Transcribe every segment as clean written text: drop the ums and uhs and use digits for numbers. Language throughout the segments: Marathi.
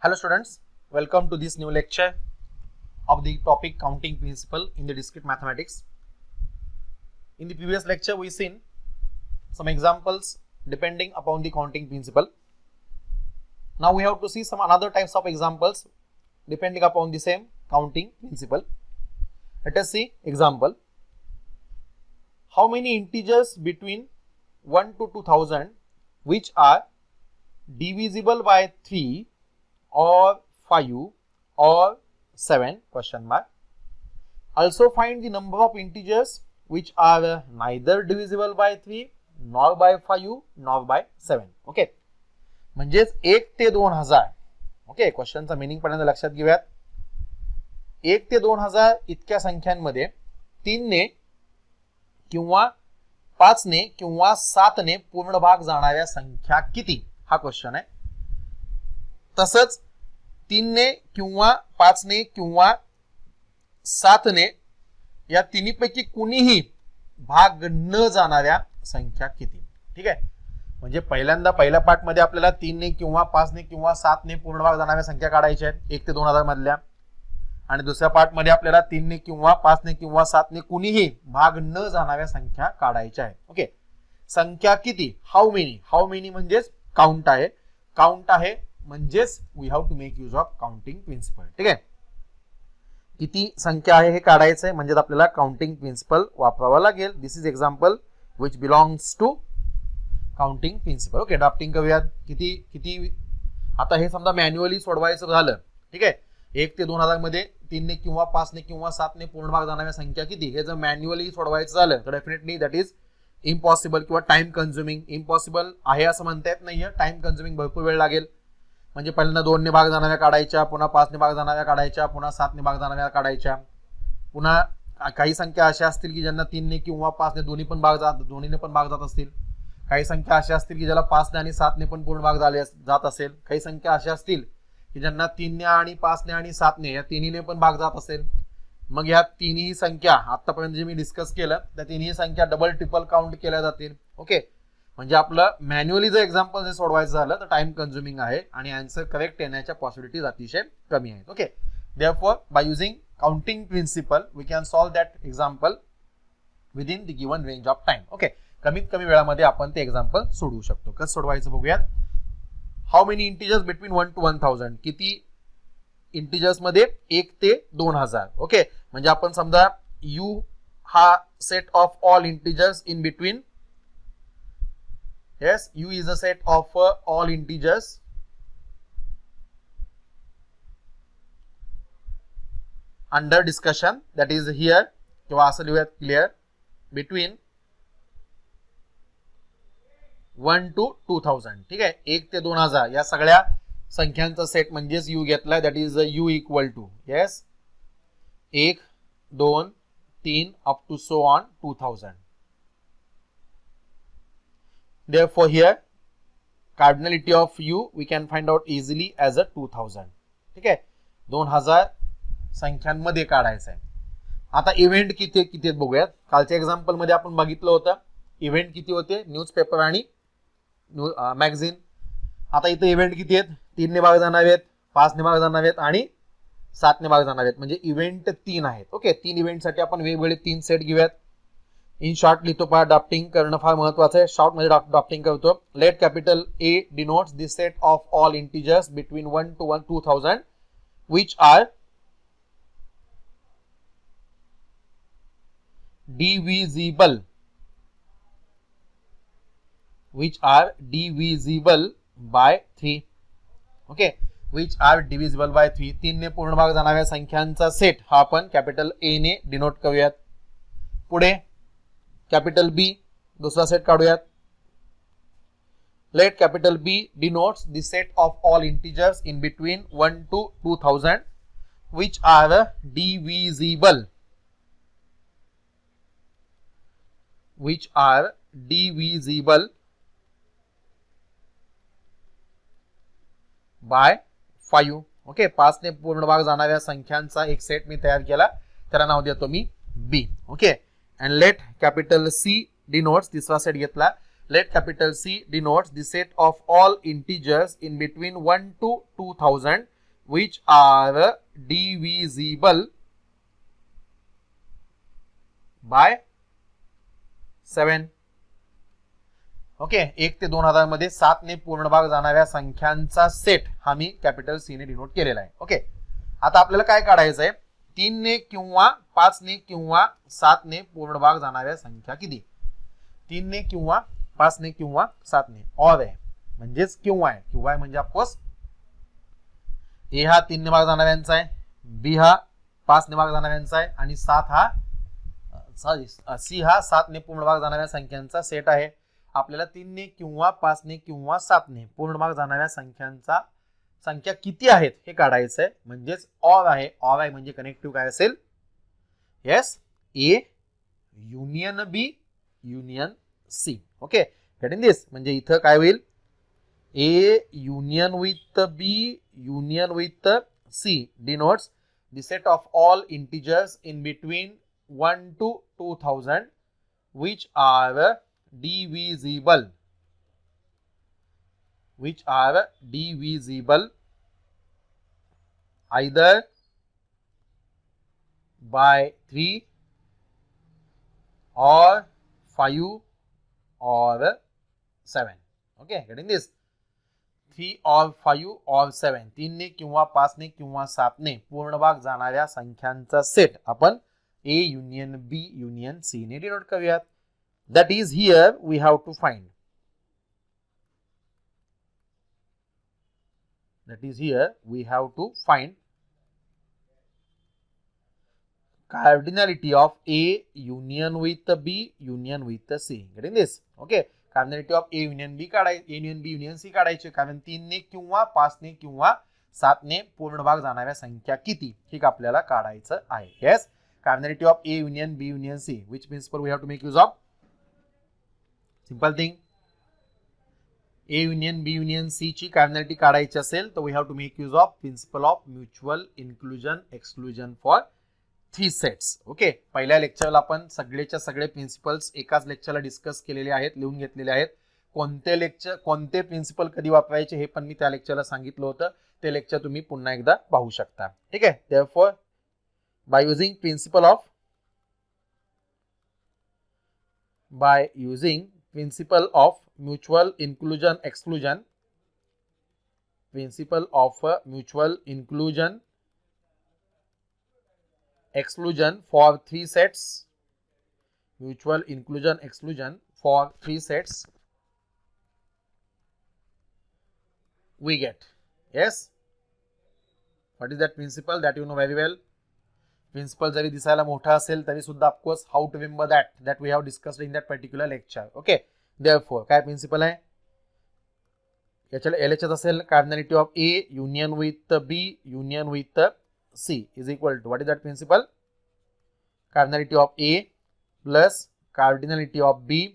Hello students, welcome to this new lecture of the topic counting principle in the discrete mathematics. In the previous lecture we seen some examples depending upon the counting principle. Now we have to see some another types of examples depending upon the same counting principle. Let us see example. How many integers between 1 to 2000 which are divisible by 3 or 5 or 7 question mark. Also find the number of integers which are neither divisible by 3 nor by 5 nor by 7. Okay, म्हणजेच 1 ते 2000. ओके, क्वेश्चनचा मीनिंग पर्यंत लक्षात घेऊयात. 1 ते 2000 इतक्या संख्यांमध्ये 3 ने किंवा 5 ने किंवा 7 ने पूर्ण भाग जाणाऱ्या संख्या किती हा क्वेश्चन आहे. तसंच 3 ने किंवा 5 ने किंवा 7 ने या तिन्हीपैकी कुणीही भाग न जाणाऱ्या संख्या किती. ठीक आहे, म्हणजे पहिल्यांदा पहिल्या पार्ट मध्ये आपल्याला 3 ने किंवा 5 ने किंवा 7 ने पूर्ण भाग जाणाऱ्या संख्या काढायच्या आहेत 1 ते 2000 मधल्या, आणि दुसऱ्या पार्ट मध्ये आपल्याला 3 ने किंवा 5 ने किंवा 7 ने कुणीही भाग न जाणाऱ्या संख्या काढायच्या आहेत. ओके, संख्या किती, हाऊ मेनी म्हणजेच काउंट आहे म्हणजेच we have to make use of counting principle. ठीक आहे, किती संख्या आहे हे काढायचं आहे म्हणजे आपल्याला काउंटिंग प्रिन्सिपल वापरावा लागेल. This is example which belongs to counting principle. Okay, drafting करूयात. किती आता हे समजा मॅन्युअली सोडवायचं झालं. ठीक आहे, 1 ते 2000 मध्ये 3 ने किंवा 5 ने किंवा 7 ने पूर्ण भाग जाणाऱ्या संख्या किती हे जर मॅन्युअली सोडवायचं झालं तर डेफिनेटली दॅट इज इम्पॉसिबल किंवा टाइम कन्झ्युमिंग. इम्पॉसिबल आहे असं म्हणता येत नाहीये, टाइम कन्झ्युमिंग भरपूर वेळ लागेल. म्हणजे पहिल्यांदा 2 ने भाग जाणाऱ्या काढायच्या, पुन्हा 5 ने भाग जाणाऱ्या काढायच्या, पुन्हा 7 ने भाग जाणाऱ्या काढायच्या. पुन्हा काही संख्या अशा असतील की ज्यांना 3 ने किंवा 5 ने दोन्हीने पण भाग जात असतील. काही संख्या अशा असतील की ज्याला 5 ने आणि 7 ने पण पूर्ण भाग जात असेल. काही संख्या अशा असतील की ज्यांना 3 ने आणि 5 ने आणि 7 ने या तिन्हीने पण भाग जात असेल. मग या तिन्ही संख्या आतापर्यंत जे मी डिस्कस केलं त्या तिन्ही संख्या डबल ट्रिपल काउंट केल्या जातील. ओके, म्हणजे आपलं मॅन्युअली जर एक्झाम्पल जे सोडवायचं झालं तर टाइम कन्झ्युमिंग आहे आणि आन्सर करेक्ट येण्याच्या पॉसिबिलिटीज अतिशय कमी आहेत. Okay, therefore by using counting principle we can solve that example within the given range of time. Okay, कमीत कमी वेळामध्ये आपण ते एक्झाम्पल सोडवू शकतो. कसं सोडवायचं बघूयात. How many integers between 1 to 1000, किती इंटिजर्स मध्ये 1 ते 2000. ओके, म्हणजे आपण समजा यू हा set of all integers in between. Yes, U is a set of all integers under discussion, that is here किंवा असं लिहूयात क्लिअर between 1 to 2000. ठीक आहे, 1 ते 2000 या सगळ्या संख्यांचा सेट म्हणजेच U घेतलाय, that is U equal to yes 1 2 3 up to so on 2000. Therefore here cardinality of U we can find out easily as a 2000. ठीक आहे, 2000 संख्यांमध्ये काढायचं आहे. आता इव्हेंट किती बघूयात. कालच्या एक्झाम्पल मध्ये आपण बघितलं होतं इव्हेंट किती होते, न्यूजपेपर आणि मॅगझिन. आता इथे इव्हेंट किती आहेत, 3 ने भाग जाणार आहेत, 5 ने भाग जाणार आहेत आणि 7 ने भाग जाणार आहेत. म्हणजे इव्हेंट 3 आहेत. ओके, 3 इव्हेंटसाठी आपण वेगवेगळे 3 सेट घेऊयात. इन शॉर्ट लिहितो पहा, ड्राफ्टिंग करणं फार महत्वाचं आहे. शॉर्ट मध्ये ड्राफ्टिंग करतो. Let capital A denotes the set of all integers between 1 to 2000 which are divisible by 3. Okay, which are divisible by 3. 3 ने पूर्ण भाग जाणाऱ्या संख्यांचा सेट हा आपण कॅपिटल ए ने डिनोट करूयात. पुढे कॅपिटल बी दुसरा सेट काढूयात. Let capital B denotes the set of all integers in between 1 to 2000 which are divisible by 5. Okay, 5 ने पूर्ण भाग जाणाऱ्या संख्यांचा एक सेट मी तयार केला, त्याला नाव देतो मी B. Okay, and let capital C denotes, तिसरा सेट घेतला, let capital C denotes the set of all integers in between 1 to 2000 which are divisible by 7. Okay, 1 ते 2000 मध्ये 7 ने पूर्ण भाग जाणाऱ्या संख्यांचा सेट हा मी कॅपिटल सी ने डिनोट केलेला आहे. ओके, आता आपल्याला काय काढायचं आहे? 3 ने किंवा 5 ने किंवा 7 ने पूर्ण भाग जाणाऱ्या संख्या किती? 3 ने किंवा 5 ने किंवा 7 ने और आहे म्हणजेच किंवा आहे. किंवा आहे म्हणजे ऑफकोर्स ए हा 3 ने भाग जाणाऱ्यांचा आहे, बी हा 5 ने भाग जाणाऱ्यांचा आहे आणि सी हा 7 ने पूर्ण भाग जाणाऱ्या संख्यांचा सेट आहे. आपल्याला 3 ने किंवा 5 ने किंवा 7 ने पूर्ण भाग जाणाऱ्या संख्या किती आहेत हे काढायचं आहे म्हणजेच ऑर आहे. ऑर आहे म्हणजे कनेक्टिव्ह काय असेल? Yes, A union B union C. Okay, get in this. म्हणजे इथं काय होईल? A union with B union with C denotes the set of all integers in between 1 to 2000 which are divisible either by 3 or 5 or 7. Okay, getting this? 3 or 5 or 7 3 ने किंवा 5 ने किंवा 7 ने पूर्ण भाग जाणाऱ्या संख्यांचा सेट आपण A union B union C ने डिनोट करूयात. That is here we have to find. Cardinality of A union with B union with C. Getting this? Okay. Cardinality of A union B काढायची, A union B union C काढायची कारण 3 ने किंवा 5 ने किंवा 7 ने पूर्ण भाग जाणाऱ्या संख्या किती हे आपल्याला काढायचं आहे. Yes. Cardinality of A union B union C. Which principle we have to make use of? Simple thing. A union B union C ची cardinality काढायची असेल तर we have to make use of principle of mutual inclusion exclusion for 3 sets. Okay, पहिल्या लेक्चरला आपण सगळेच्या सगळे प्रिन्सिपल्स एकाच लेक्चरला डिस्कस केलेले आहेत, लिहून घेतलेले आहेत. कोणते प्रिन्सिपल कधी वापरायचे हे पण मी त्या लेक्चरला सांगितलं होतं. ते लेक्चर तुम्ही पुन्हा एकदा पाहू शकता. ठीक आहे. Therefore by using principle of mutual inclusion exclusion for 3 sets, mutual inclusion exclusion for 3 sets we get. Yes, what is that principle? That you know very well. Principle जरी दिसायला मोठा असेल तरी सुद्धा of course how to remember that we have discussed in that particular lecture. Okay, therefore काय प्रिन्सिपल आहे? याच्याला एलएचएस असेल cardinality of A union with B union with C is equal to what is that principle? Cardinality of A plus cardinality of B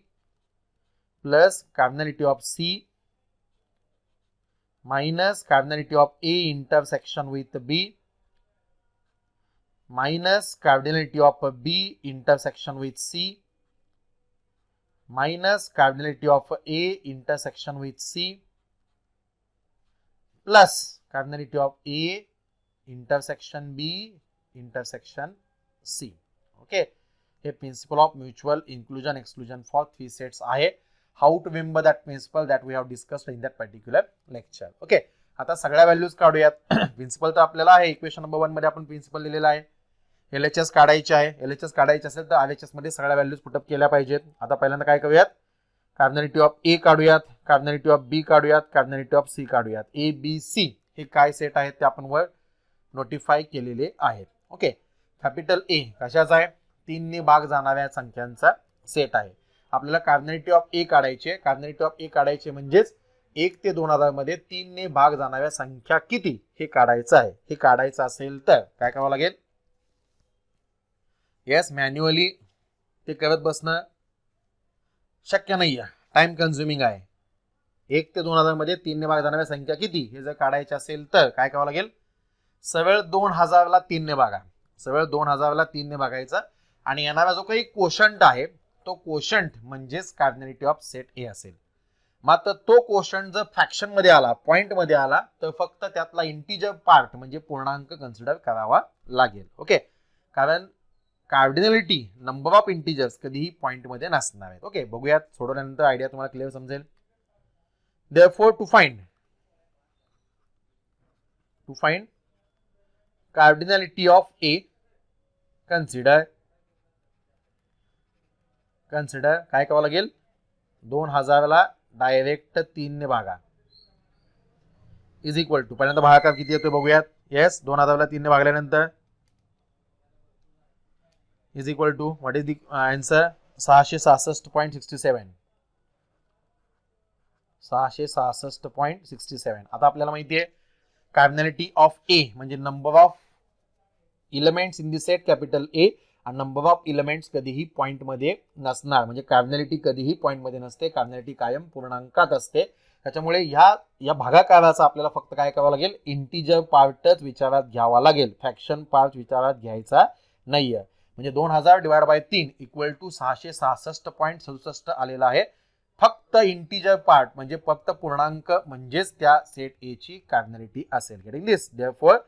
plus cardinality of C minus cardinality of A intersection with B minus cardinality of B intersection with C minus cardinality of A intersection with C plus cardinality of A intersection B intersection C. Okay, हे principle of mutual inclusion exclusion for 3 sets आहे. How to remember that principle that we have discussed in that particular lecture. Okay, आता सगळ्या व्हॅल्यूज काढूयात. प्रिन्सिपल तर आपल्याला आहे, इक्वेशन नंबर 1 मध्ये आपण प्रिन्सिपल लिहिलेला आहे. एलएचएस काढायचे आहे. एलएचएस काढायचे असेल तर आरएचएस मध्ये सगळ्या व्हॅल्यूज पुटअप केल्या पाहिजेत. आता पहिल्यांदा काय करूयात? कार्डिनॅलिटी ऑफ ए काढूयात, कार्डिनॅलिटी ऑफ बी काढूयात, कार्डिनॅलिटी ऑफ सी काढूयात. ए बी सी हे काय सेट आहेत ते आपण वर नोटिफाय केलेले आहेत. ओके, कॅपिटल ए कशाचा आहे? 3 ने भाग जाणाऱ्या संख्यांचा सेट आहे. आपल्याला कार्डिनॅलिटी ऑफ ए काढायची आहे. कार्डिनॅलिटी ऑफ ए काढायचे म्हणजेच 1 ते 2000 मध्ये 3 ने भाग जाणाऱ्या संख्या किती हे काढायचं आहे. हे काढायचं असेल तर काय करावं लागेल? येस, मॅन्युअली ते करत बसणं शक्य नाही आहे, टाइम कन्झ्युमिंग आहे. 1 ते 2000 मध्ये 3 ने भाग जाणाऱ्या संख्या किती हे जर काढायचे असेल तर काय करावं लागेल? सरळ 2000 ला 3 ने भागा. सरळ 2000 ला 3 ने भागायचा आणि येणारा जो काही कोशंट आहे तो कोशंट म्हणजेच कार्डिनॅलिटी ऑफ सेट ए असेल. मात्र तो क्वेश्चन जर फ्रॅक्शन मध्ये आला, पॉइंट मध्ये आला, तर फक्त त्यातला इंटिजर पार्ट म्हणजे पूर्णांक कन्सिडर करावा लागेल. ओके, कारण कार्डिनॅलिटी नंबर ऑफ इंटिजर्स कधीही पॉइंट मध्ये नसणार आहेत. ओके, बघूयात सोडवल्यानंतर आयडिया तुम्हाला क्लिअर समजेल. Therefore, to find cardinality of A, consider काय करावं लागेल, 2000 ला डायरेक्ट 3 ने भागा, इज इक्वल टू, पहिल्यांदा भागाकार किती येतोय बघूयात. येस, 2000 ला 3 ने भागल्यानंतर is equal to what is the answer, 666.67. 666.67. आता आपल्याला माहिती आहे कार्डिनॅलिटी ऑफ ए म्हणजे number of elements in the set capital ए, आणि नंबर ऑफ इलेमेंट्स कधीही पॉइंट मध्ये नसणार, म्हणजे कार्डिनॅलिटी कधीही पॉइंट मध्ये नसते, कार्डिनॅलिटी कायम पूर्णांकात असते. त्याच्यामुळे या भागाकाराचा आपल्याला फक्त काय करावं लागेल, इंटिजर पार्टच विचारात घ्यावा लागेल, फ्रॅक्शन पार्ट विचारात घ्यायचा नाहीये. म्हणजे 2000 डिवाइड बाय 3 इक्वल टू 666.67 आलेला आहे. फक्त इंटिजर पार्ट म्हणजे फक्त पूर्णांक म्हणजेच त्या सेट ए ची कार्डिनॅलिटी असेल. Getting this? Therefore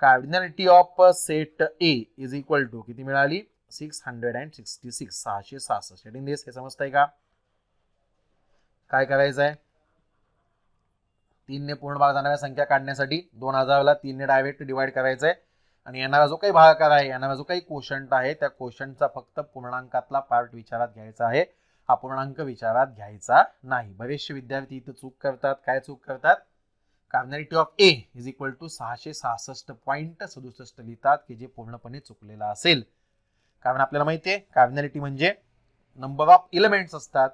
cardinality of set A is equal to किती मिळाली, 666, 666. Getting this? हे समजतंय का? काय करायचं आहे, 3 ने पूर्ण भाग जाणाऱ्या संख्या काढण्यासाठी 2000 ला 3 ने डायरेक्ट डिवाइड करायचं आहे, आणि येणारा जो काही भागाकार आहे, येणारा जो काही कोशंट आहे, त्या कोशंटचा फक्त पूर्णांकातला पार्ट विचारात घ्यायचा आहे, अपूर्णांक विचारात घ्यायचा नाही. बरेचसे विद्यार्थी इथं चूक करतात. काय चूक करतात, cardinality of A is equal to 666.67 लिहितात, की जे पूर्णपणे चुकलेलं असेल. कारण आपल्याला माहिती आहे कार्डिनॅलिटी म्हणजे नंबर ऑफ इलेमेंट्स असतात,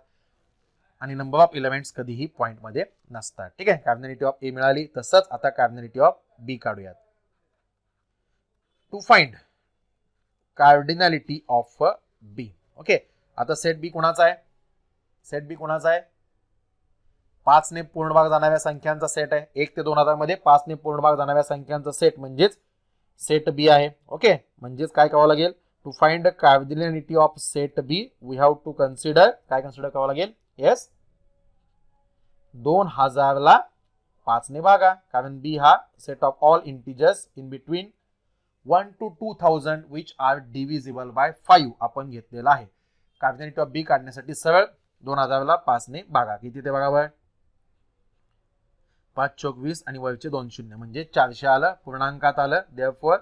आणि नंबर ऑफ इलेमेंट्स कधीही पॉइंट मध्ये नसतात. ठीक आहे, कार्डिनॅलिटी ऑफ ए मिळाली. तसंच आता कार्डिनॅलिटी ऑफ बी काढूयात. To find cardinality of B. Okay, आता सेट बी कोणाचा आहे, सेट बी कोणाचा आहे, 5 ने पूर्ण भाग जाणाऱ्या संख्यांचा सेट आहे. 1 ते 2000 मध्ये 5 ने पूर्ण भाग जाणाऱ्या संख्यांचा सेट म्हणजेच सेट बी आहे. ओके, म्हणजेच काय करावं लागेल, to find cardinality of set B we have to consider, काय कन्सिडर करावं लागेल, येस, 2000 ला 5 ने भागा, कारण बी हा set of all integers in between 1 to 2000 which are divisible by 5 आपण घेतलेला आहे. कार्डिनॅलिटी ऑफ बी काढण्यासाठी सरळ 2000 ला 5 ने भागा, किती ते बघा, 5 चौक 20 आणि वरचे 2 शून्य म्हणजे 400 आलं, पूर्णांकात आलं. Therefore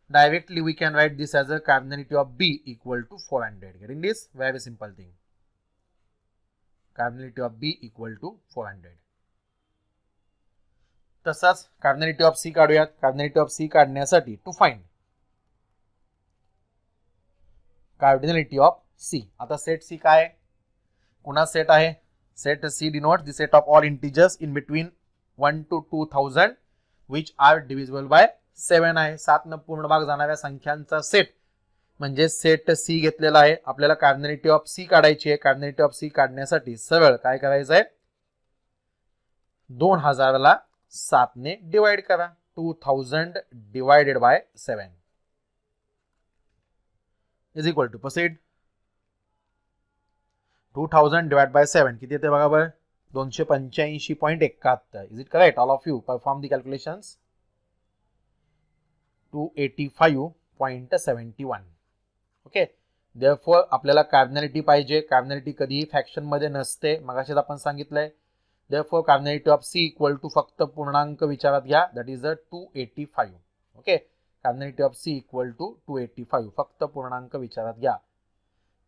directly we can write this as a cardinality of B equal to 400. Getting this? Very simple thing. Cardinality of B equal to 400. तसाच कार्डिनॅलिटी ऑफ सी काढूयात. कार्डिनॅलिटी ऑफ सी काढण्यासाठी to find cardinality of C. आता सेट सी काय, कुणा सेट आहे, set C denotes the set of all integers in between 1 to 2000 which are divisible by 7 आहे. 7 न पूर्ण भाग जाणाऱ्या संख्यांचा सेट म्हणजे सेट सी घेतलेला आहे. आपल्याला कार्डिनॅलिटी ऑफ सी काढायची आहे. कार्डिनॅलिटी ऑफ सी काढण्यासाठी सरळ काय करायचं आहे, 2000 ला 7 ने डिवाइड करा, 2000 divided by 7 is equal to proceed. 2000 divide by 7 किती येते बघा बरं, 285.71. Is it correct? All of you perform the calculations. 285.71. Okay, therefore आपल्याला कार्डिनॅलिटी पाहिजे. कार्डिनॅलिटी कधीही फ्रॅक्शन मध्ये नसते, मगाशीच आपण सांगितलंय. Therefore cardinality of C equal to फक्त पूर्णांक विचारात घ्या, that is 285. Okay, cardinality of C equal to 285, फक्त पूर्णांक विचारात घ्या.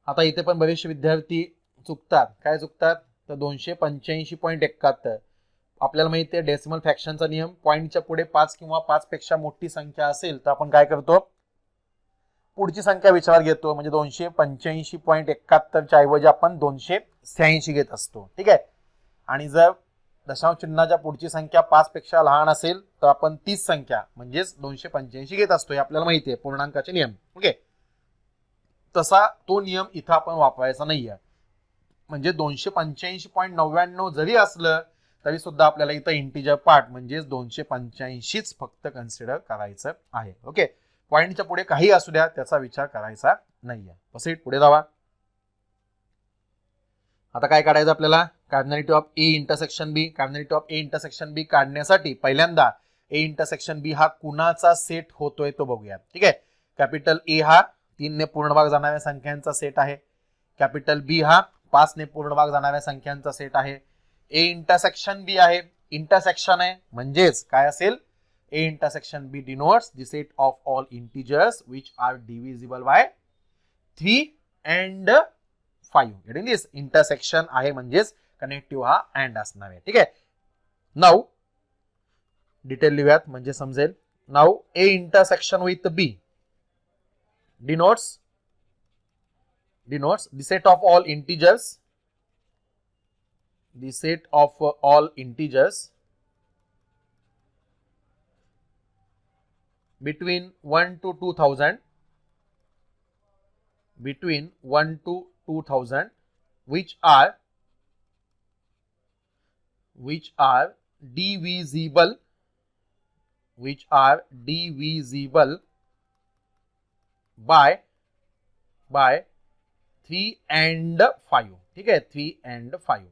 आता इथे पण बरेचसे विद्यार्थी चुकतात. काय चुकतात, तर 285.71. आपल्याला माहिती आहे डेसिमल फ्रॅक्शनचा नियम, पॉईंटच्या पुढे 5 किंवा 5 पेक्षा मोठी संख्या असेल तर आपण काय करतो, पुढची संख्या विचारात घेतो. म्हणजे 285.71 च्या ऐवजी आपण 286 घेत असतो. ठीक आहे, आणि जर दशांश चिन्हाच्या पुढची संख्या 5 पेक्षा लहान असेल तर आपण 30 संख्या म्हणजेच 285 घेत असतो. हे आपल्याला माहिती आहे पूर्णांकाचे नियम. ओके, तसा तो नियम इथं आपण वापरायचा नाहीये. म्हणजे 285.99 जरी असलं तरी सुद्धा आपल्याला इथं इंटिजर पार्ट म्हणजेच 285च फक्त कन्सिडर करायचं आहे. ओके, पॉइंटच्या पुढे काही असू द्या त्याचा विचार करायचा नाहीये. प्रोसीड, पुढे जावा. आता काय काढायचं आपल्याला, cardinality of A intersection B. Cardinality of A intersection B काढण्यासाठी पहिल्यांदा ए इंटरसेक्शन बी हा कुणाचा सेट होतोय तो बघूया. ठीक आहे. कॅपिटल ए हा 3 ने पूर्ण भाग जाणाऱ्या संख्यांचा सेट आहे. कॅपिटल बी हा 5 ने पूर्ण भाग जाणाऱ्या संख्यांचा सेट आहे. ए इंटरसेक्शन बी आहे, इंटरसेक्शन आहे म्हणजेच काय असेल, A intersection B denotes the set of all integers which are divisible by 3 and 5. Getting this. Intersection आहे म्हणजेच कनेक्टिव्ह हा अँड असणार आहे. ठीक आहे. नाउ डिटेल लिहूयात म्हणजे समजेल. Now A intersection with B denotes the set of all integers, the set of all integers between 1 to 2000, between 1 to 2000 which are divisible, which are divisible by 3 and 5. ठीक आहे. 3 and 5.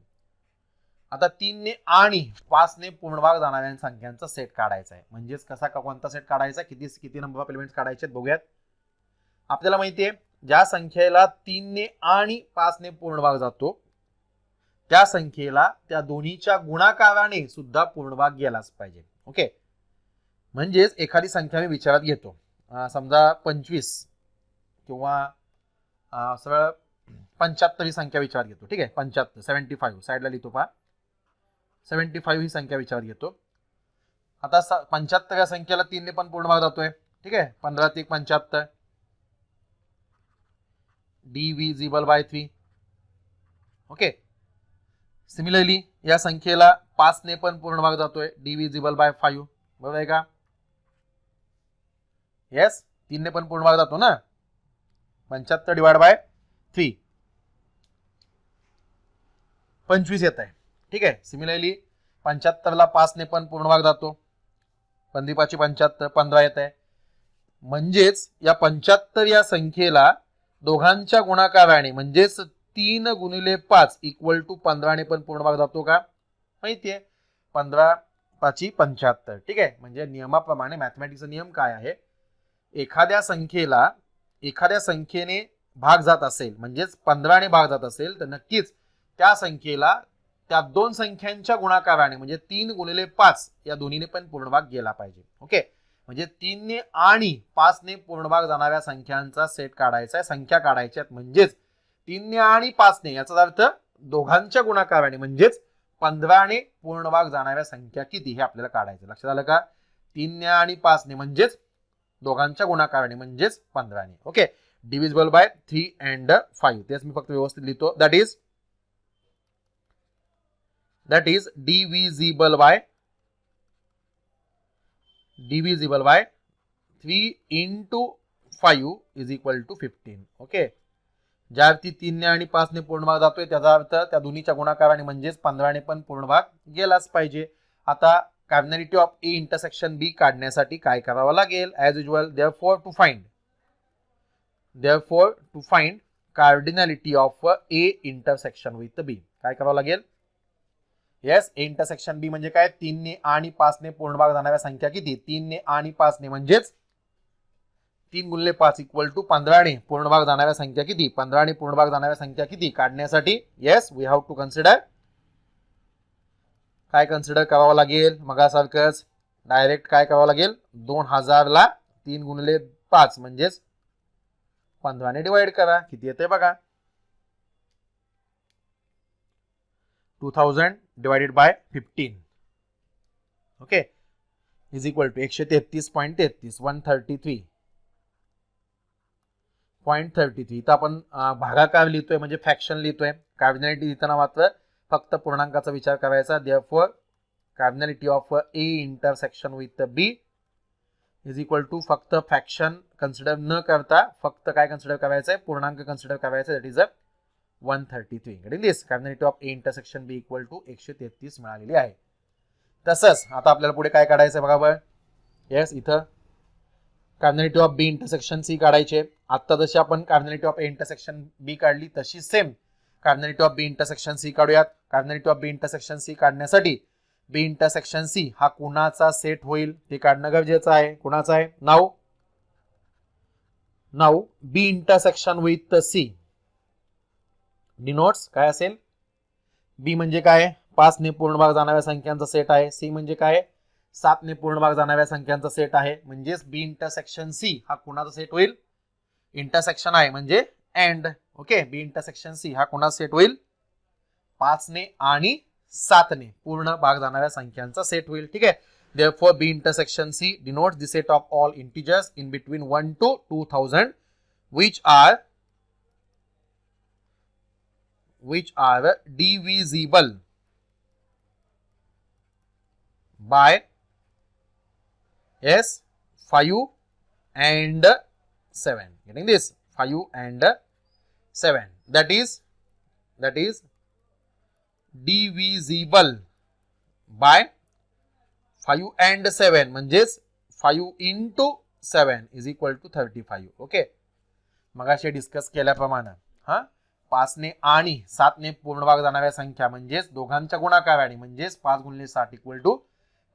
आता 3 ने आणि 5 ने पूर्ण भाग जाणाऱ्या संख्यांचा सेट काढायचा आहे. म्हणजेच कसा कोणता सेट काढायचा, किती नंबर ऑफ एलिमेंट्स काढायचे बघूयात. आपल्याला माहितीये ज्या संख्येला 3 ने आणि 5 ने पूर्ण भाग जातो त्या संख्येला त्या दोन्हीच्या गुणाकाराने सुद्धा पूर्ण भाग गेलाच पाहिजे. ओके. म्हणजेच एखादी संख्या मी विचारात घेतो, समजा 25 किंवा सरळ 75 ही संख्या विचारात घेतो. ठीक आहे. 75 75 साईडला लिहितो पहा. 75 ही संख्या विचारात घेतो. आता 75 या संख्येला 3 ने पण पूर्ण भाग जातोय. ठीक आहे. 15 ते 75 डिव्हिजिबल बाय 3. ओके. सिमिलरली या संख्येला 5 ने पण पूर्ण भाग जातोय, डिव्हिजिबल बाय 5. बरोबर आहे का? येस. 3 ने पण पूर्ण भाग जातो ना. 75 डिवाइड बाय 3 25 येत आहे. ठीक आहे. सिमिलरली 75 ला 5 ने पण पूर्ण भाग जातो, 15 75 15 येत आहे. म्हणजेच या 75 या संख्येला दोघांच्या गुणाकाराने म्हणजेच 3 गुणिले 5 इक्वल टू 15 ने पण पूर्ण भाग जातो का माहितीये. 15 5 75. ठीक आहे. म्हणजे नियमाप्रमाणे मॅथमॅटिक्सचा नियम काय आहे, एखाद्या संख्येने भाग जात असेल म्हणजेच 15 ने भाग जात असेल तर नक्कीच त्या संख्येला त्या दोन संख्यांच्या गुणाकाराने म्हणजे 3 गुणिले 5 या दोन्हीने पण पूर्ण भाग गेला पाहिजे. ओके. म्हणजे 3 ने आणि 5 ने पूर्ण भाग जाणाऱ्या संख्यांचा सेट काढायचा आहे, संख्या काढायच्या आहेत. म्हणजेच 3 ने आणि 5 ने याचा अर्थ दोघांच्या गुणाकाराने म्हणजेच 15 ने पूर्ण भाग जाणाऱ्या संख्या किती हे आपल्याला काढायचं. लक्षात आलं का? 3 ने आणि 5 ने म्हणजेच दोघांच्या गुणाकाराने म्हणजेच 15 ने. ओके. Divisible by 3 and 5. तेच मी फक्त व्यवस्थित लिहितो. That is divisible by 3 into 5 is equal to 15. Okay. ज्यावरती 3 ने आणि 5 ने पूर्ण भाग जातोय त्याचा अर्थ त्या दोन्हीच्या गुणाकाराने म्हणजेच 15 ने पण पूर्ण भाग गेलाच पाहिजे. आता कार्डिनॅलिटी ऑफ ए इंटरसेक्शन बी काढण्यासाठी काय करावं लागेल? As usual therefore to find cardinality of A intersection with B काय करावं लागेल? येस. ए इंटरसेक्शन बी म्हणजे काय? 3 ने आणि 5 ने पूर्ण भाग जाणाऱ्या संख्या किती? 3 ने आणि 5 ने म्हणजेच 3 गुणिले 5 इक्वल टू 15 ने पूर्ण भाग जाणाऱ्या संख्या किती? 15 ने पूर्ण भाग जाणाऱ्या संख्या किती काढण्यासाठी yes we have to consider काय कन्सिडर करावं लागेल? मगासारखंच डायरेक्ट काय करावं लागेल? 2000 ला 3 गुणिले 5 म्हणजेच 15 ने डिवाइड करा. किती येते बघा? 2000 divided by 15. Okay. Is equal to 133.33 133.33. इथं आपण भागाकार लिहितोय म्हणजे फ्रॅक्शन लिहितोय. कार्डिनॅलिटी लिहिताना मात्र फक्त पूर्णांकाचा विचार करायचा. therefore cardinality of A intersection with B is equal to फक्त फ्रॅक्शन कन्सिडर न करता फक्त काय कन्सिडर करायचं आहे? पूर्णांक कन्सिडर करायचा. That is 133. Getting this. Cardinality of A intersection B equal to 133 मिळालेली आहे. तसंच आता आपल्याला पुढे काय काढायचं आहे बघा. येस. इथं कार्डिनॅलिटी ऑफ बी इंटरसेक्शन सी काढायचे. आता जशी आपण cardinality of A intersection B काढली तशी same cardinality of B intersection C काढूयात. Cardinality of B intersection C काढण्यासाठी बी इंटरसेक्शन सी हा कुणाचा सेट होईल ते काढणं गरजेचं आहे. कुणाचा आहे? Now B intersection with C denotes काय असेल? बी म्हणजे काय? 5 ने पूर्ण भाग जाणाऱ्या संख्यांचा सेट आहे. सी म्हणजे काय? 7 ने पूर्ण भाग जाणाऱ्या संख्यांचा सेट आहे. म्हणजेच बी इंटरसेक्शन सी हा कुणाचा सेट होईल? इंटरसेक्शन आहे म्हणजे एंड. ओके, बी इंटरसेक्शन सी हा कुणाचा सेट होईल? 5 ने आणि 7 ने पूर्ण भाग जाणाऱ्या संख्यांचा सेट होईल. ठीक आहे. Therefore, B intersection C denotes the set of all integers in between 1 to 2000 which are divisible by 5 and 7. Getting this? 5 and 7. That is divisible by 5 and 7 म्हणजेच 5 into 7 is equal to 35. Okay, मगाशी डिस्कस केल्याप्रमाणे 5 ने आणि 7 ने पूर्ण भाग जाणाऱ्या संख्या म्हणजेच दोघांच्या गुणाकाराने म्हणजेच 5 गुणिले 7 इक्वल टू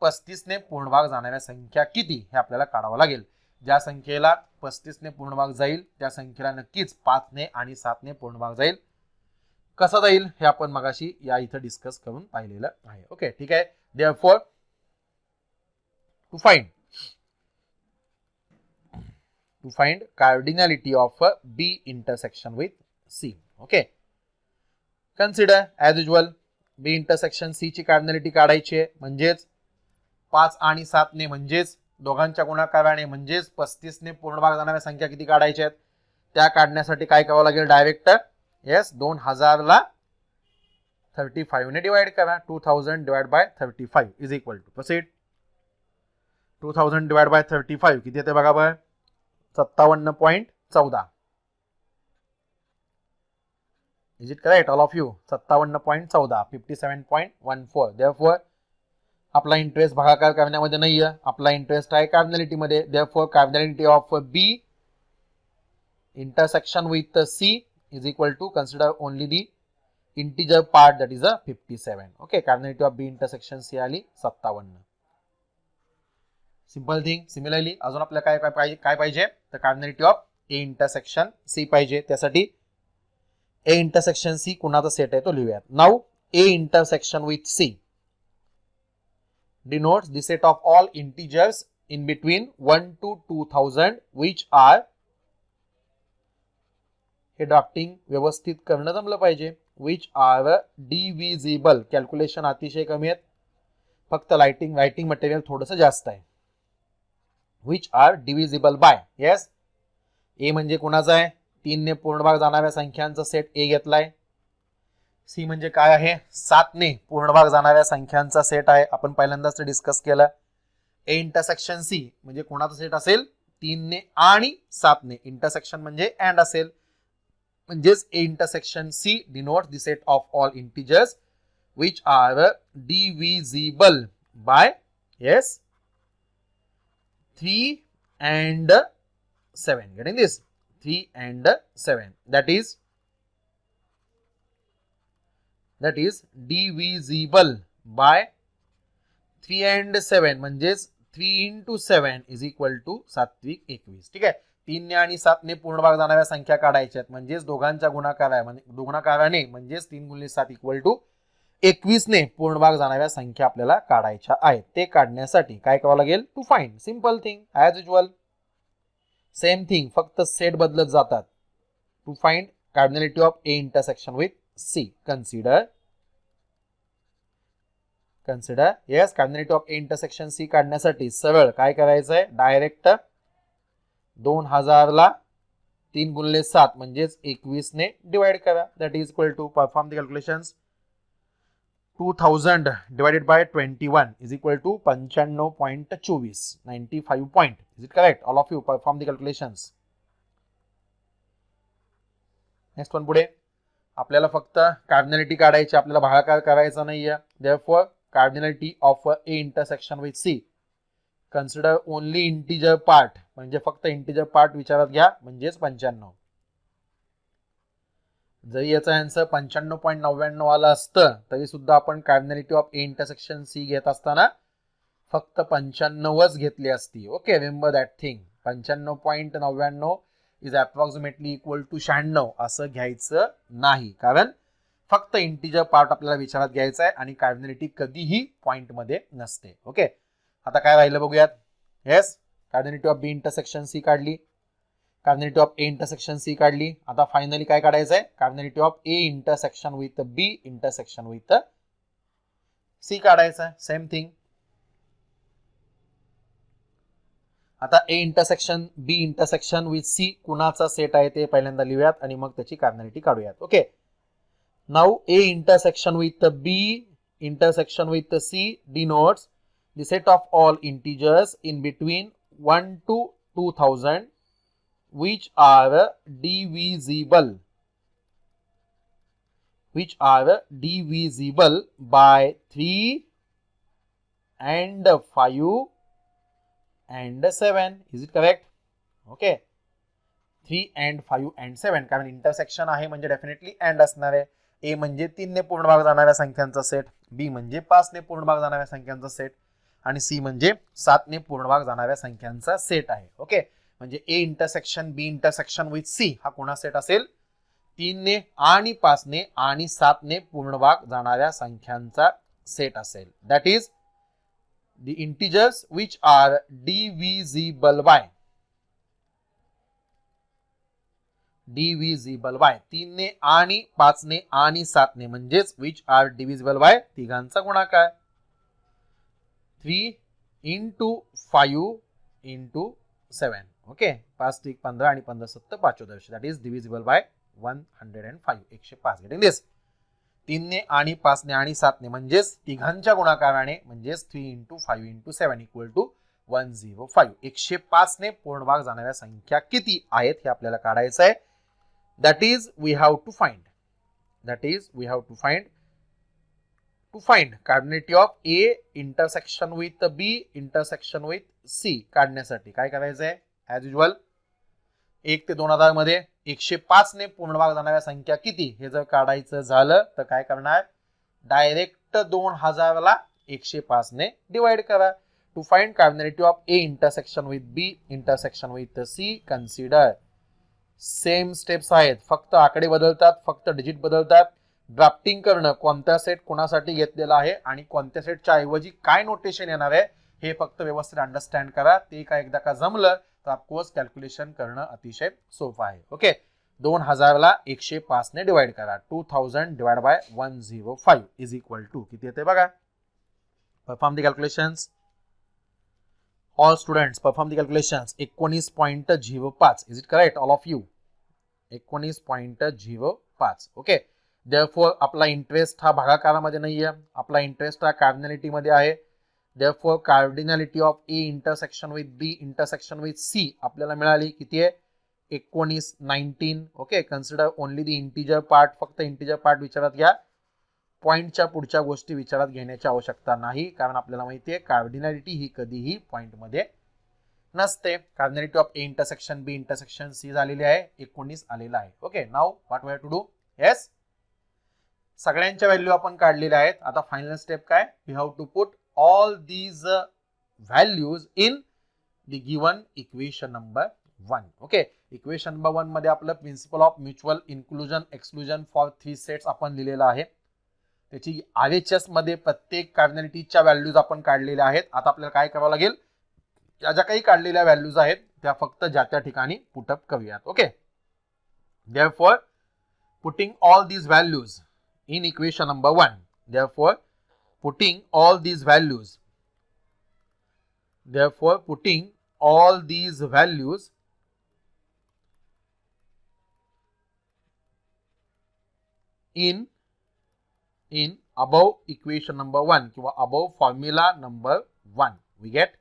35 ने पूर्ण भाग जाणाऱ्या संख्या किती हे आपल्याला काढावं लागेल. ज्या संख्येला 35 ने पूर्ण भाग जाईल त्या संख्येला नक्कीच 5 ने आणि 7 ने पूर्ण भाग जाईल. कसं जाईल हे आपण मगाशी या इथं डिस्कस करून पाहिलेलं आहे. ओके, ठीक आहे. Therefore, to find cardinality of B intersection with C. Okay, consider as usual B intersection C ची cardinality काढायची आहे. म्हणजेच 5 आणि 7 ने म्हणजेच दोघांच्या गुणाकाराने म्हणजेच 35 ने पूर्ण भाग जाणाऱ्या संख्या किती काढायच्या आहेत त्या काढण्यासाठी काय करावं लागेल? डायरेक्ट 2000 ला 35 ने डिवाइड करा. 2000 divide by 35 is equal to proceed. 2000 divide by 35 किती येते बघा बरं? 57.14. Is it correct all of you? 57.14, 57.14. Therefore, आपला इंटरेस्ट भागाकार करण्यामध्ये नाहीये, आपला इंटरेस्ट आहे कार्डिनॅलिटी मध्ये. Therefore, cardinality of B intersection with C is equal to consider only the integer part, that is a 57. Okay, cardinality of B intersection C आली 57. Simple thing. सिमिलरली अजून आपल्याला काय पाहिजे तर कार्डिनॅलिटी ऑफ A इंटरसेक्शन C पाहिजे. त्यासाठी A इंटरसेक्शन C कुणाचा सेट आहे तो लिहूयात. Now A intersection with C denotes the set of all integers in between 1 to 2000 which are, हे ड्राफ्टिंग व्यवस्थित करणं जमलं पाहिजे, which are divisible. कॅल्क्युलेशन अतिशय कमी आहेत, फक्त रायटिंग मटेरियल थोडंसं जास्त आहे. which are divisible by, yes, A म्हणजे कोणाचा आहे? 3 ने पूर्ण भाग जाणाऱ्या संख्यांचा सेट A घेतलाय. C म्हणजे काय आहे? 7 ने पूर्ण भाग जाणाऱ्या संख्यांचा सेट आहे. आपण पहिल्यांदाच डिस्कस केलं. A इंटरसेक्शन C म्हणजे कोणाचा सेट असेल? 3 ने आणि 7 ने. इंटरसेक्शन म्हणजे अँड असेल. म्हणजेच A intersection C denotes the set of all integers which are divisible by 3 and 7. Getting this? 3 and 7. That is divisible by 3 and 7 म्हणजेच 3 into 7 is equal to 7-21. ठीक आहे. 3 ने आणि 7 ने पूर्ण भाग जाणाऱ्या संख्या काढायच्या आहेत. म्हणजेच दोघांच्या गुणाकाराने म्हणजेच 3 गुणिले 7 इक्वल टू 21 ने पूर्ण भाग जाणाऱ्या संख्या आपल्याला काढायच्या आहेत. ते काढण्यासाठी काय करावं लागेल? To find. Simple thing as usual. Same thing, फक्त सेट बदलत जातात. To find cardinality of A intersection with C. Consider yes, cardinality of A intersection C काढण्यासाठी सरळ काय करायचं आहे? डायरेक्ट 2000 ला 3 गुणिले 7 म्हणजेच 21 ने डिवाइड करा. That is equal to perform the calculations. 2000 divided by 21 is equal to 95.24, 95 point. Is it correct? All of you perform the calculations. Next one पुढे आपल्याला फक्त कार्डिनॅलिटी काढायची, आपल्याला भागाकार करायचा नाहीये. Therefore, cardinality of A intersection with C. Consider only integer part, म्हणजे फक्त इंटिजर पार्ट विचारात घ्या, म्हणजेच 95. जरी याचा आन्सर 95.99 आला असतं तरी सुद्धा आपण cardinality of A intersection C घेत असताना फक्त 95च घेतली असती. Okay, remember that thing. 95.99 is approximately equal to 96 असं घ्यायचं नाही, कारण फक्त इंटिजर पार्ट आपल्याला विचारात घ्यायचा आहे आणि कार्डिनॅलिटी कधीही पॉइंट मध्ये नसते. ओके, आता काय राहिलं बघूयात. Yes, cardinality of B intersection C काढली, cardinality of A intersection C काढली. आता फायनली काय काढायचं आहे, cardinality of A intersection with B intersection with C काढायचं आहे. Same thing. आता A intersection B intersection with C कुणाचा सेट आहे ते पहिल्यांदा लिहूयात आणि मग त्याची कार्डिनॅलिटी काढूयात. Okay, now A intersection with B intersection with C denotes the set of all integers in between 1 to 2000 which are divisible by 3 and 5 and 7. Is it correct? Okay, 3 and 5 and 7 कारण इंटरसेक्शन आहे म्हणजे डेफिनेटली अँड असणार आहे. ए म्हणजे 3 ने पूर्ण भाग जाणाऱ्या संख्यांचा सेट, बी म्हणजे 5 ने पूर्ण भाग जाणाऱ्या संख्यांचा सेट आणि सी म्हणजे 7 ने पूर्ण भाग जाणाऱ्या संख्यांचा सेट आहे. ओके, म्हणजे A intersection B intersection with C हा कोणा सेट असेल, 3 ने आणि 5 ने आणि 7 ने पूर्ण भाग जाणाऱ्या संख्यांचा सेट असेल. That is the integers which are divisible by 3 ने आणि 5 ने आणि 7 ने म्हणजेच विच आर डिव्हिजिबल बाय तिघांचा गुणाकार 3 into 5 into 7. ओके, 5 3 15 आणि 15 7 514. That is divisible by 105. 105 getting this. 3 ने आणि 5 ने आणि 7 ने म्हणजेच तिघांच्या गुणाकाराने म्हणजेच 3 into 5 into 7 इक्वल टू 105. 105 ने पूर्ण भाग जाणाऱ्या संख्या किती आहेत हे आपल्याला काढायचं आहे. That is we have to find to find cardinality of A intersection with B intersection with C काढण्यासाठी काय करायचं आहे, ऍज युजल 1 ते 2000 मध्ये 105 ने पूर्ण भाग जाणाऱ्या संख्या किती हे जर काढायचं झालं तर काय करणार, डायरेक्ट 2000 ला 105 ने डिवाइड करा. To find cardinality of A intersection with B intersection with C consider same steps आहेत, फक्त आकडे बदलतात, फक्त डिजिट बदलतात. ड्राफ्टिंग करणं कोणत्या सेट कोणासाठी घेतलेला आहे आणि कोणत्या सेटच्या ऐवजी काय नोटेशन येणार आहे हे फक्त व्यवस्थित अंडरस्टँड करा. ते काय एकदा का जमलं तर ऑफकोर्स कॅल्क्युलेशन करणं अतिशय सोपं आहे. ओके, 2000 ला 105 ने डिवाइड करा. 2000 divide by 105 is equal to किती येते बघा. Perform the calculations. All students perform the calculations. 19.05. Is it correct all of you? 19.05. Okay, therefore आपला इंटरेस्ट हा भागाकारामध्ये नाहीये, आपला इंटरेस्ट हा कार्डिनॅलिटी मध्ये आहे. Therefore cardinality of A intersection with B intersection with C आपल्याला मिळाली किती आहे, 19. Okay, consider only the integer part. फक्त इंटिजर पार्ट विचारात घ्या, पॉइंटच्या पुढच्या गोष्टी विचारात घेण्याची आवश्यकता नाही, कारण आपल्याला माहिती आहे कार्डिनॅलिटी ही कधीही पॉइंट मध्ये नसते. Cardinality of A intersection B intersection C झालेली आहे, 19 आलेला आहे. Okay, now what we have to do. Yes, सगळ्यांच्या व्हॅल्यू आपण काढलेल्या आहेत. आता फायनल स्टेप काय, we have to put all these values in the given equation number 1. ओके, इक्वेशन नंबर 1 मध्ये आपलं principle of mutual inclusion exclusion for 3 sets आपण लिहिलेलं आहे. त्याची RHS मध्ये प्रत्येक कार्डिनॅलिटीच्या व्हॅल्यूज आपण काढलेल्या आहेत. आता आपल्याला काय करावं लागेल, या ज्या काही काढलेल्या व्हॅल्यूज आहेत त्या फक्त ज्या त्या ठिकाणी पुटअप करूयात. Okay, therefore putting all these values in equation number 1, therefore putting all these values in above equation number 1 किंवा above formula number 1 we get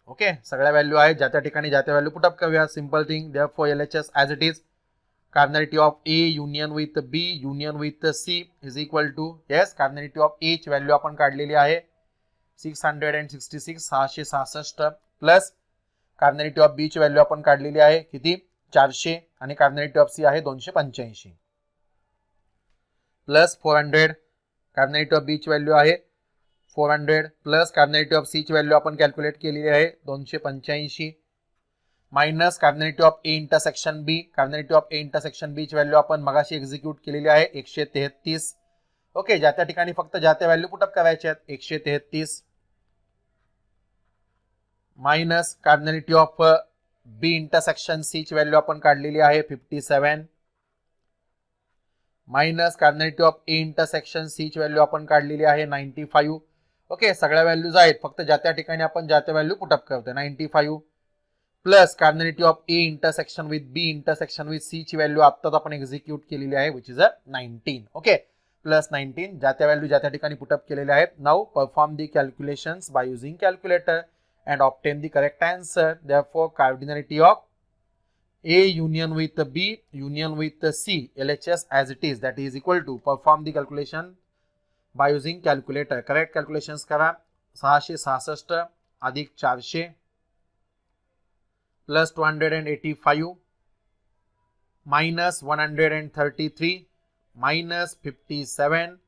okay, सगळ्या व्हॅल्यू आहेत, ज्या त्या ठिकाणी ज्या त्या व्हॅल्यू पुटअप करूया. Simple thing. therefore LHS as it is, cardinality of A union with B union with C is equal to, yes, cardinality of A ची व्हॅल्यू आपण काढलेली आहे 666 666 प्लस कार्डिनॅलिटी ऑफ बी ची व्हॅल्यू आपण काढलेली आहे किती 400 आणि कार्बोनेटिव्ह ऑफ सी आहे 285 प्लस 400 कार्बोनेटिव्ह ऑफ बी ची व्हॅल्यू आहे 400 प्लस कार्बोनेटिव्ह ऑफ सी ची व्हॅल्यू आपण कॅल्क्युलेट केलेली आहे 285 minus cardinality of A intersection B cardinality of A intersection B ची व्हॅल्यू आपण मगाशी एक्झिक्यूट केलेली आहे 133 ओके ज्या त्या ठिकाणी फक्त ज्या त्या व्हॅल्यू पुटअप करायच्या आहेत 133 minus cardinality of B intersection C ची व्हॅल्यू आपण काढलेली आहे 57 minus cardinality of A intersection C ची व्हॅल्यू आपण काढलेली आहे 95 ओके सगळ्या व्हॅल्यूज आहेत फक्त ज्या त्या ठिकाणी आपण ज्या त्या व्हॅल्यू पुटअप करतोय 95 plus cardinality of A intersection with B intersection with C ची व्हॅल्यू आत्ताच आपण एक्झिक्यूट केलेली आहे विच इज 19 ओके प्लस 19 ज्या त्या व्हॅल्यू ज्या त्या ठिकाणी पुटअप केलेल्या आहेत now perform the calculations by using calculator and obtain the correct answer. Therefore, cardinality of A union with B union with C LHS as it is that is equal to perform the calculation by using calculator. Correct calculations करा 666 अधिक 400 plus 285 minus 133 minus 57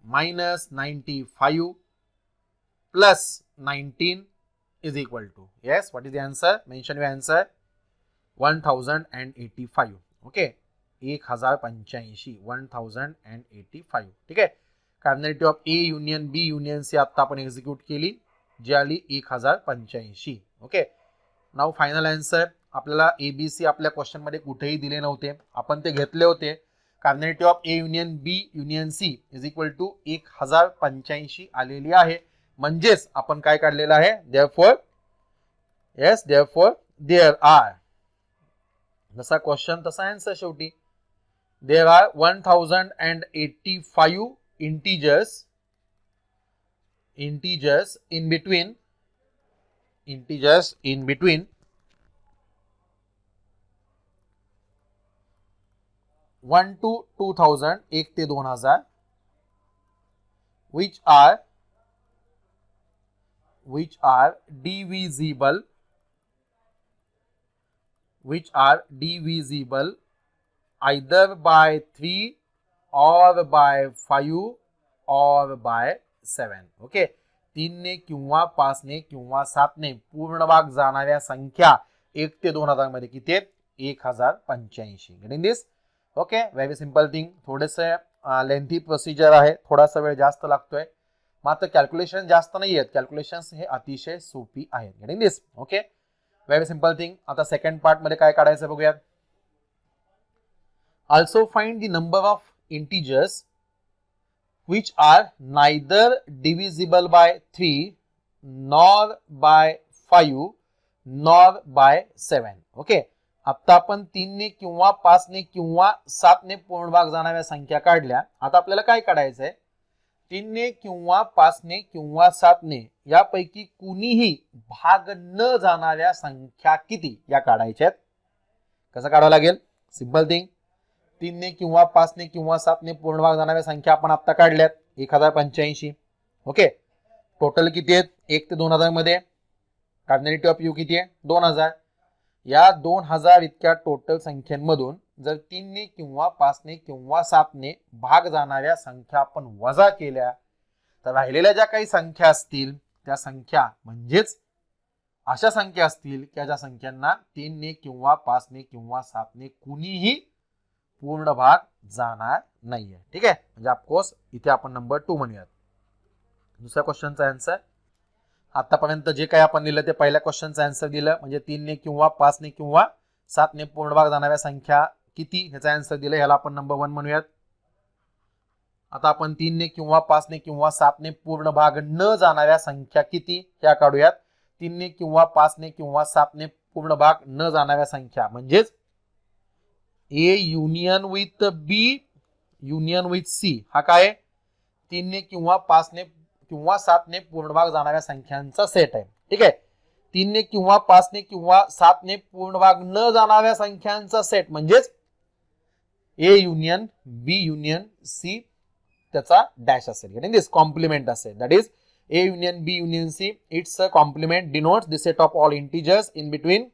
minus 95 plus 19 is equal to yes what is the answer mention your answer 1085 okay 1085 1085 ठीक आहे cardinality of A union B union C आता आपण एक्झिक्यूट केली जी आली 1085 ओके नाउ फायनल आन्सर आपल्याला एबीसी आपल्या क्वेश्चन मध्ये कुठेही दिले नव्हते आपण ते घेतले होते cardinality of A union B union C is equal to 1085 आलेली आहे म्हणजेच आपण काय काढलेलं आहे therefore yes therefore there are जसा क्वेश्चन तसा आन्सर शेवटी there are 1085 integers in between 1 to 2000 1 ते 2000 which are divisible either by 3 or by 5 or by 7 okay 3 ने किंवा 5 ने किंवा 7 ने पूर्ण भाग जाणाऱ्या संख्या 1 ते 2000 मध्ये किती आहेत 1085 गेटिंग दिस ओके व्हेरी सिंपल थिंग थोडेसे लेंथी प्रोसिजर आहे थोडासा वेळ जास्त लागतोय मात्र कॅल्क्युलेशन जास्त नाही आहेत कॅल्क्युलेशन्स हे अतिशय सोपी आहेत गेटिंग दिस ओके व्हेरी सिंपल थिंग आता सेकंड पार्ट मध्ये काय काढायचं बघूयात also find the number of integers which are neither divisible by 3 nor by 5 nor by 7 okay आता आपण 3 ने किंवा 5 ने किंवा 7 ने पूर्ण भाग जाणाऱ्या संख्या काढल्या आता आपल्याला काय काढायचंय 3 ने किंवा 5 ने किंवा 7 ने यापैकी कुणीही भाग न जाणाऱ्या संख्या किती या काढायच्यात कसं काढावं लागेल सिंपल थिंग 3 ने किंवा 5 ने किंवा 7 ने पूर्ण भाग जाणाऱ्या संख्या आपण आता काढल्यात 1085 ओके टोटल किती आहेत 1 ते 2000 मध्ये कार्बोनेटिव्ह ऑफ यू किती आहे 2000 या 2000 इतक्या टोटल संख्यांमधून जर 3 ने किंवा 5 ने किंवा 7 ने भाग जाणाऱ्या संख्या आपण वजा केल्या तर राहिलेल्या ज्या काही संख्या असतील त्या संख्या म्हणजेच अशा संख्या असतील की ज्या संख्यांना 3 ने किंवा 5 ने किंवा 7 ने कुणीही पूर्ण भाग जाणार नाहीये ठीक आहे म्हणजे ऑफकोर्स इथे आपण नंबर 2 म्हणूयात दुसऱ्या क्वेश्चनचा आन्सर आतापर्यंत जे काही आपण दिलं ते पहिल्या क्वेश्चनचा आन्सर दिलं म्हणजे 3 ने किंवा 5 ने किंवा 7 ने पूर्ण भाग जाणाऱ्या संख्या किती ह्याचा आन्सर दिलं ह्याला आपण नंबर 1 म्हणूयात आता आपण 3 ने किंवा 5 ने किंवा 7 ने पूर्ण भाग न जाणाऱ्या संख्या किती ह्या काढूयात 3 ने किंवा 5 ने किंवा 7 ने पूर्ण भाग न जाणाऱ्या संख्या म्हणजेच A union with B union with C हा काय 3 ने किंवा 5 ने किंवा 7 ने पूर्ण भाग जाणाऱ्या संख्यांचा सेट आहे ठीक आहे 3 ने किंवा 5 ने किंवा 7 ने पूर्ण भाग न जाणाऱ्या संख्यांचा सेट म्हणजेच A union B union C त्याचा डॅश असेल गेटिंग दिस कॉम्प्लिमेंट असेल that is A union B union C its a complement denotes the set of all integers in between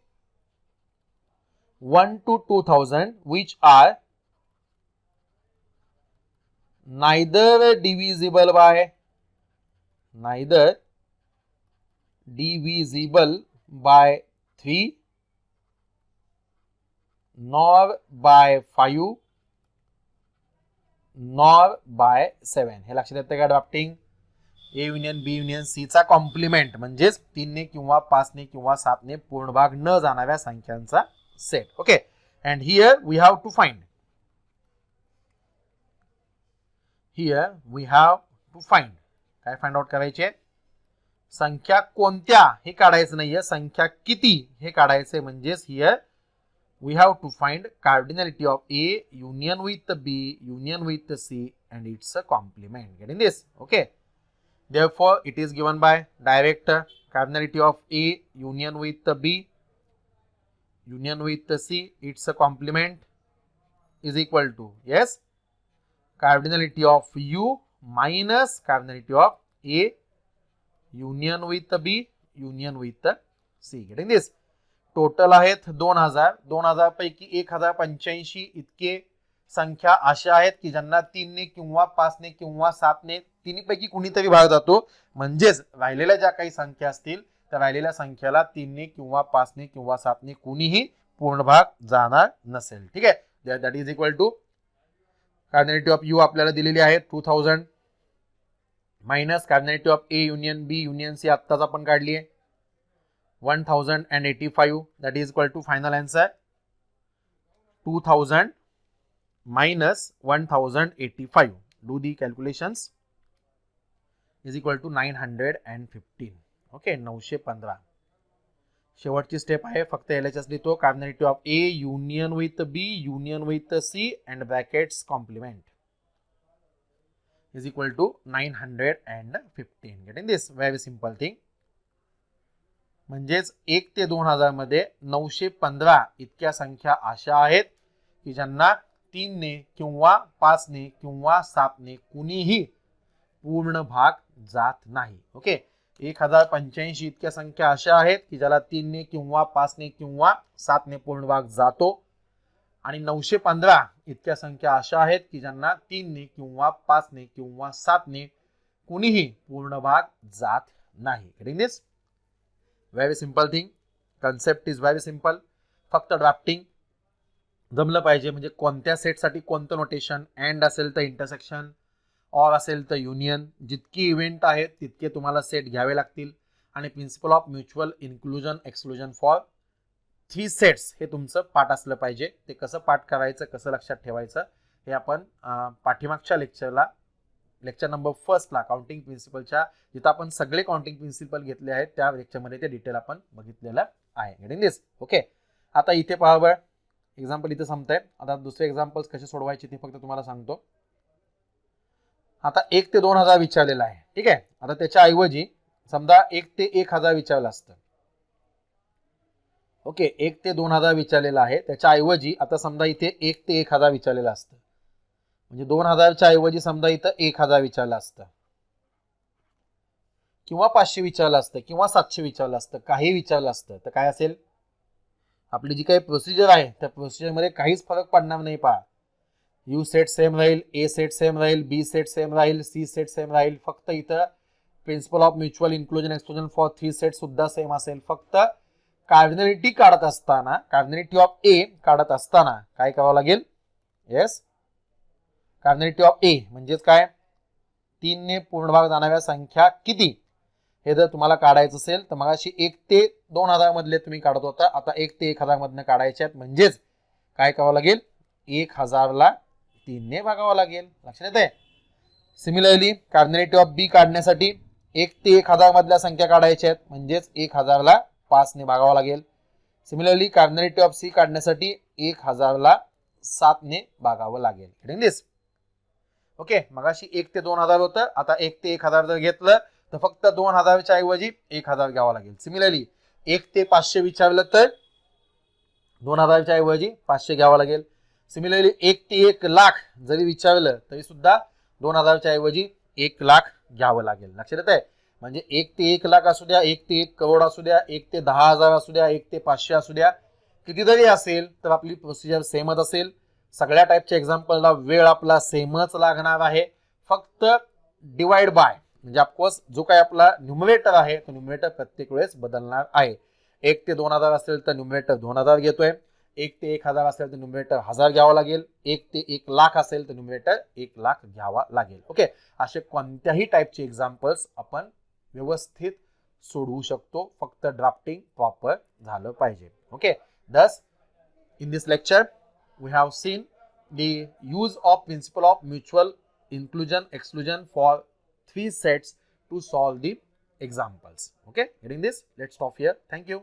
1 to 2000 which are neither divisible by 3 nor by 5 nor by 7. हे लक्षात येतं का drafting? A union B union C चा कॉम्प्लिमेंट म्हणजेच 3 ने किंवा 5 ने किंवा 7 ने पूर्ण भाग न जाणाऱ्या संख्यांचा set. Okay, and here we have to find काय फाइंड आउट करायचे? संख्या कोणत्या हे काढायचं नाहीये, संख्या किती हे काढायचे. म्हणजेच here we have to find cardinality of A union with B union with C and its a complement. Getting this? Okay. Therefore, it is given by direct cardinality of A union with B union with C, its a complement is equal to, yes, cardinality of U minus cardinality of A union with B union with C. Getting this? Total आहेत 2000. 2000 पैकी 1085 इतके संख्या अशा आहेत की ज्यांना 3 ने किंवा 5 ने किंवा 7 ने तिन्ही पैकी कुणीतरी भाग जातो. म्हणजेच राहिलेल्या ज्या काही संख्या असतील त्या राहिलेल्या संख्याला 3 ने किंवा 5 ने किंवा 7 ने कुणीही पूर्ण भाग जाणार नसेल. ठीक आहे, that is equal to cardinality of U आपल्याला दिलेली आहे 2000 minus cardinality of A union B union C आत्ताच आपण काढली आहे 1085. that is equal to final answer 2000 minus 1085. do the calculations is equal to 915. okay, 915. शेवटची स्टेप आहे, फक्त LHS लिहितो. Cardinality of A union with B union with C and brackets complement is equal to 915. getting this? very simple thing. म्हणजेच 1 ते 2000 मध्ये 915 इतक्या संख्या अशा आहेत की ज्यांना 3 ने किंवा 5 ने किंवा 7 ने कुणीही पूर्ण भाग जात नाही. ओके, 1085 इतक्या संख्या अशा आहेत की ज्याला 3 ने किंवा 5 ने किंवा 7 ने पूर्ण भाग जातो आणि 915 इतक्या संख्या अशा आहेत की ज्यांना 3 ने किंवा 5 ने किंवा 7 ने कुणीही पूर्ण भाग जात नाही. Getting this? Very simple thing. Concept is very simple. फक्त ड्राफ्टिंग जमलं पाहिजे. म्हणजे कोणत्या सेटसाठी कोणतं नोटेशन, अँड असेल तर इंटरसेक्शन, ऑर असेल तर युनियन. जितकी इव्हेंट आहेत तितके तुम्हाला सेट घ्यावे लागतील. आणि principle of mutual inclusion exclusion for 3 sets हे तुमचं पाठ असलं पाहिजे. ते कसं पाठ करायचं, कसं लक्षात ठेवायचं हे आपण पाठीमागच्या लेक्चर नंबर 1 ला काउंटिंग प्रिन्सिपलच्या जिथं आपण सगळे काउंटिंग प्रिन्सिपल घेतले आहेत त्या लेक्चरमध्ये ते डिटेल आपण बघितलेलं आहे. गेटिंग दिस? ओके, आता इथे पहा बरं, एक्झाम्पल इथे संपतंय. आता दुसरे एक्झाम्पल्स कसे सोडवायचे ते फक्त तुम्हाला सांगतो. आता 1 ते 2000 विचारलेलं आहे. ठीक आहे, आता त्याच्या ऐवजी समजा 1 ते 1000 विचारलं असतं. ओके, 1 ते 2000 विचारलेलं आहे. त्याच्या ऐवजी आता समजा इथे 1 ते 1000 विचारलेलं असतं. म्हणजे 2000 च्या ऐवजी समजा इथं 1000 विचारलं असतं किंवा 500 विचारलं असतं किंवा 700 विचारलं असतं, काही विचारलं असतं, तर काय असेल? आपली जी काही प्रोसिजर आहे त्या प्रोसिजरमध्ये काहीच फरक पडणार नाही. पहा, यू सेट सेम राहील, ए सेट सेम राहील, बी सेट सेम राहील, सी सेट सेम राहील. फक्त इथं principle of mutual inclusion exclusion for 3 set सुद्धा सेम असेल. फक्त कार्डिनॅलिटी काढत असताना, कार्डिनॅलिटी ऑफ ए काढत असताना काय करावं लागेल? येस, कार्डिनॅलिटी ऑफ ए म्हणजेच काय? 3 ने पूर्ण भाग जाणाऱ्या संख्या किती हे जर तुम्हाला काढायचं असेल तर मगाशी 1 ते 2000 मधले तुम्ही काढत होता, आता 1 ते 1000 मधनं काढायचे आहेत. म्हणजेच काय करावं लागेल? 1000 ला 3 ने भागावं लागेल. लक्षात येते? सिमिलरली कार्डिनॅलिटी ऑफ बी काढण्यासाठी 1 ते 1000 मधल्या संख्या काढायच्या आहेत. म्हणजेच 1000 ला 5 ने भागावं लागेल. सिमिलरली कार्डिनॅलिटी ऑफ सी काढण्यासाठी 1000 ला 7 ने भागावं लागेल. गेटिंग दिस? ओके, मगाशी 1 ते 2000 होतं, आता 1 ते 1000 जर घेतलं तर फक्त 2000 च्या ऐवजी 1000 घ्यावं लागेल. सिमिलरली 1 ते 500 विचारलं तर 2000 च्या ऐवजी 500 घ्यावं लागेल. सिमिलरली 1 ते 1 लाख जरी विचारलं तरी सुद्धा 2000 च्या ऐवजी 1 लाख घ्यावं लागेल. लक्षात येत आहे? म्हणजे 1 ते 1 लाख असू द्या, 1 ते 1 करोड असू द्या, 1 ते 10,000 असू द्या, 1 ते 500 असू द्या, कितीतरी असेल तर आपली प्रोसिजर सेमच असेल. सगळ्या टाईपच्या एक्झाम्पलला वेळ आपला सेमच लागणार आहे. फक्त डिवाइड बाय म्हणजे ऑफकोर्स जो काही आपला न्यूमरेटर आहे तो न्यूमरेटर प्रत्येक वेळेस बदलणार आहे. 1 ते 2000 असेल तर न्यूमरेटर 2000 घेतोय. 1 ते 1000 असेल तर न्यूमरेटर 1000 घ्यावा लागेल. 1 ते 1 लाख असेल तर न्यूमरेटर 1 लाख घ्यावा लागेल. ओके, असे कोणत्याही टाईपचे एक्झाम्पल्स आपण व्यवस्थित सोडवू शकतो. फक्त ड्राफ्टिंग प्रॉपर झालं पाहिजे. Okay, thus in this lecture we have seen the use of principle of mutual inclusion exclusion for 3 sets to solve the examples. Okay, getting this? Let's stop here. Thank you.